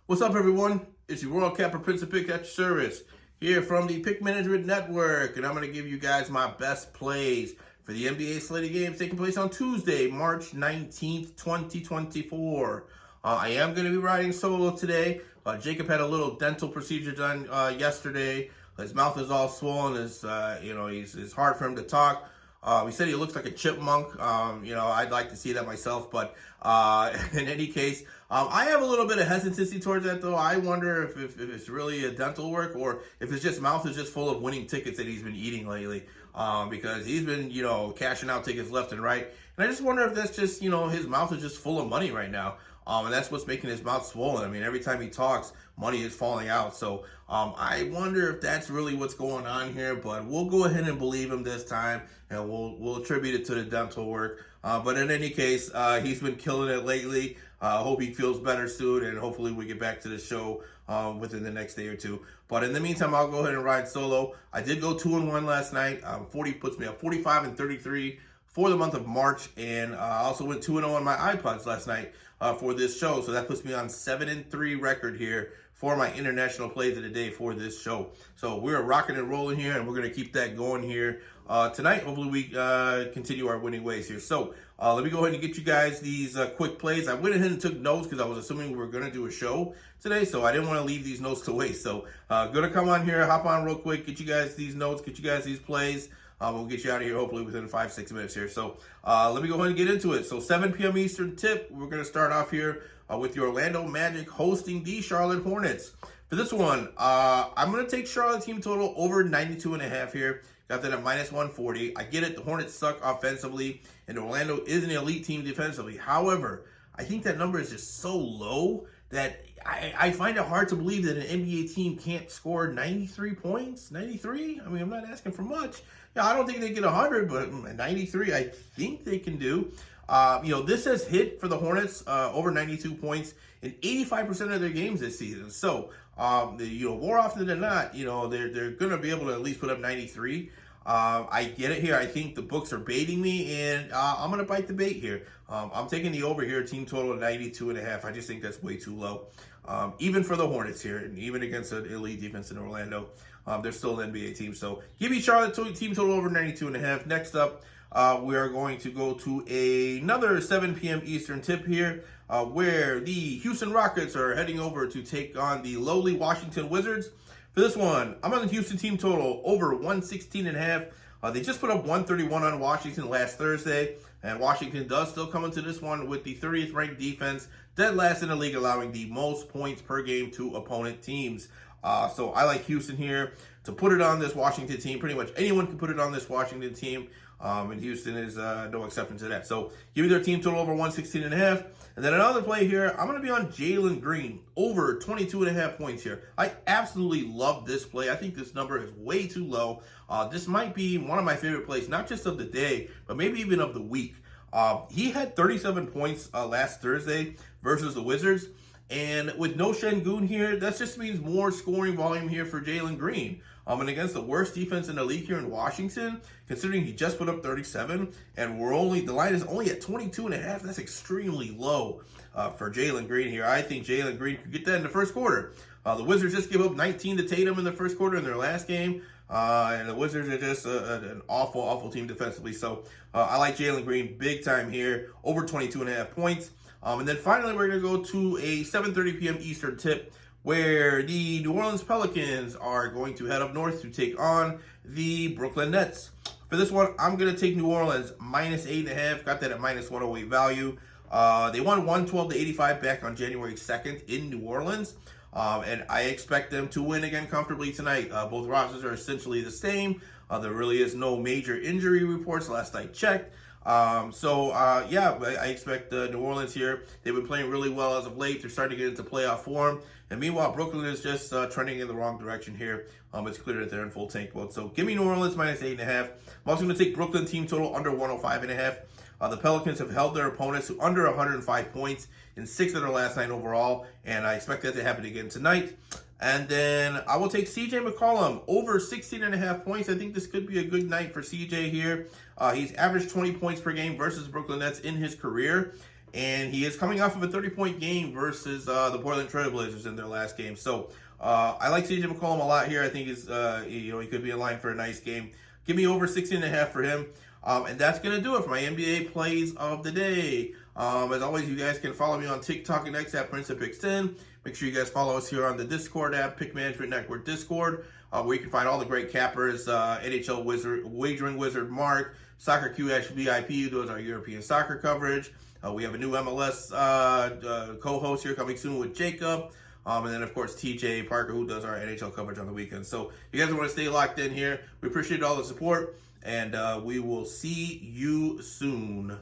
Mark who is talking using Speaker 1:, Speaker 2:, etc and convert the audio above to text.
Speaker 1: What's up, everyone? It's your Royal Capper Prince of Pick at your service here from the Pick Management Network, and I'm going to give you guys my best plays for the NBA slate of games taking place on Tuesday, March 19th, 2024. I am going to be riding solo today. Jacob had a little dental procedure done yesterday. His mouth is all swollen. It's hard for him to talk. He said he looks like a chipmunk. I'd like to see that myself, but in any case, I have a little bit of hesitancy towards that, though. I wonder if it's really a dental work or if his mouth is just full of winning tickets that he's been eating lately, because he's been, cashing out tickets left and right. And I just wonder if that's just, his mouth is just full of money right now. And that's what's making his mouth swollen. I mean, every time he talks, money is falling out. So I wonder if that's really what's going on here. But we'll go ahead and believe him this time, and we'll attribute it to the dental work. But in any case, he's been killing it lately. I hope he feels better soon, and hopefully we get back to the show within the next day or two. But in the meantime, I'll go ahead and ride solo. I did go 2-1 last night. 40 puts me at 45-33 for the month of March, and I also went 2-0 on my iPods last night for this show, so that puts me on 7-3 record here for my international plays of the day for this show. So we're rocking and rolling here, and we're going to keep that going here tonight. Hopefully we continue our winning ways here. So let me go ahead and get you guys these quick plays. I went ahead and took notes because I was assuming we were going to do a show today, so I didn't want to leave these notes to waste. So going to come on here, hop on real quick, get you guys these notes, get you guys these plays. We'll get you out of here hopefully within 5-6 minutes here. So let me go ahead and get into it. So 7 p.m. Eastern tip. We're going to start off here with the Orlando Magic hosting the Charlotte Hornets. For this one, I'm going to take Charlotte team total over 92.5 here. Got that at -140. I get it. The Hornets suck offensively, and Orlando is an elite team defensively. However, I think that number is just so low that I find it hard to believe that an NBA team can't score 93 points. 93? I mean, I'm not asking for much. Yeah, I don't think they get 100, but 93 I think they can do. This has hit for the Hornets over 92 points in 85% of their games this season. So, more often than not, they're going to be able to at least put up 93. I get it here. I think the books are baiting me, and I'm going to bite the bait here. I'm taking the over here, team total of 92.5. I just think that's way too low. Even for the Hornets here, and even against an elite defense in Orlando, they're still an NBA team. So give me Charlotte team total over 92.5. Next up, we are going to go to another 7 p.m. Eastern tip here, where the Houston Rockets are heading over to take on the lowly Washington Wizards. For this one, I'm on the Houston team total over 116.5. They just put up 131 on Washington last Thursday, and Washington does still come into this one with the 30th ranked defense, dead last in the league, allowing the most points per game to opponent teams. So I like Houston here to put it on this Washington team. Pretty much anyone can put it on this Washington team, and Houston is no exception to that. So give me their team total over 116.5. And then another play here, I'm going to be on Jaylen Green over 22.5 points here. I absolutely love this play. I think this number is way too low. This might be one of my favorite plays, not just of the day, but maybe even of the week. He had 37 points last Thursday versus the Wizards. And with no Şengün here, that just means more scoring volume here for Jaylen Green. And against the worst defense in the league here in Washington, considering he just put up 37, and the line is only at 22.5, that's extremely low for Jaylen Green here. I think Jaylen Green could get that in the first quarter. The Wizards just gave up 19 to Tatum in the first quarter in their last game. And the Wizards are just an awful, awful team defensively. So I like Jaylen Green big time here, over 22.5 points. And then finally, we're going to go to a 7:30 p.m. Eastern tip, where the New Orleans Pelicans are going to head up north to take on the Brooklyn Nets. For this one, I'm going to take New Orleans -8.5. Got that at -108 value. They won 112-85 back on January 2nd in New Orleans. And I expect them to win again comfortably tonight. Both rosters are essentially the same. There really is no major injury reports last I checked. I expect New Orleans here. They've been playing really well as of late. They're starting to get into playoff form. And meanwhile, Brooklyn is just trending in the wrong direction here. It's clear that they're in full tank mode. So give me New Orleans -8.5. I'm also going to take Brooklyn team total under 105.5. The Pelicans have held their opponents to under 105 points in 6 of their last 9 overall, and I expect that to happen again tonight. And then I will take CJ McCollum over 16.5 points. I think this could be a good night for CJ here. He's averaged 20 points per game versus Brooklyn Nets in his career. and he is coming off of a 30-point game versus the Portland Trailblazers in their last game. So I like CJ McCollum a lot here. I think he's he could be in line for a nice game. Give me over 16.5 for him. And that's going to do it for my NBA plays of the day. As always, you guys can follow me on TikTok and X at Prince of Picks 10. Make sure you guys follow us here on the Discord app, Pick Management Network Discord, where you can find all the great cappers, NHL Wagering Wizard Mark, Soccer QH VIP, who does our European soccer coverage. We have a new MLS co-host here coming soon with Jacob. And then, of course, TJ Parker, who does our NHL coverage on the weekends. So you guys want to stay locked in here. We appreciate all the support, and we will see you soon.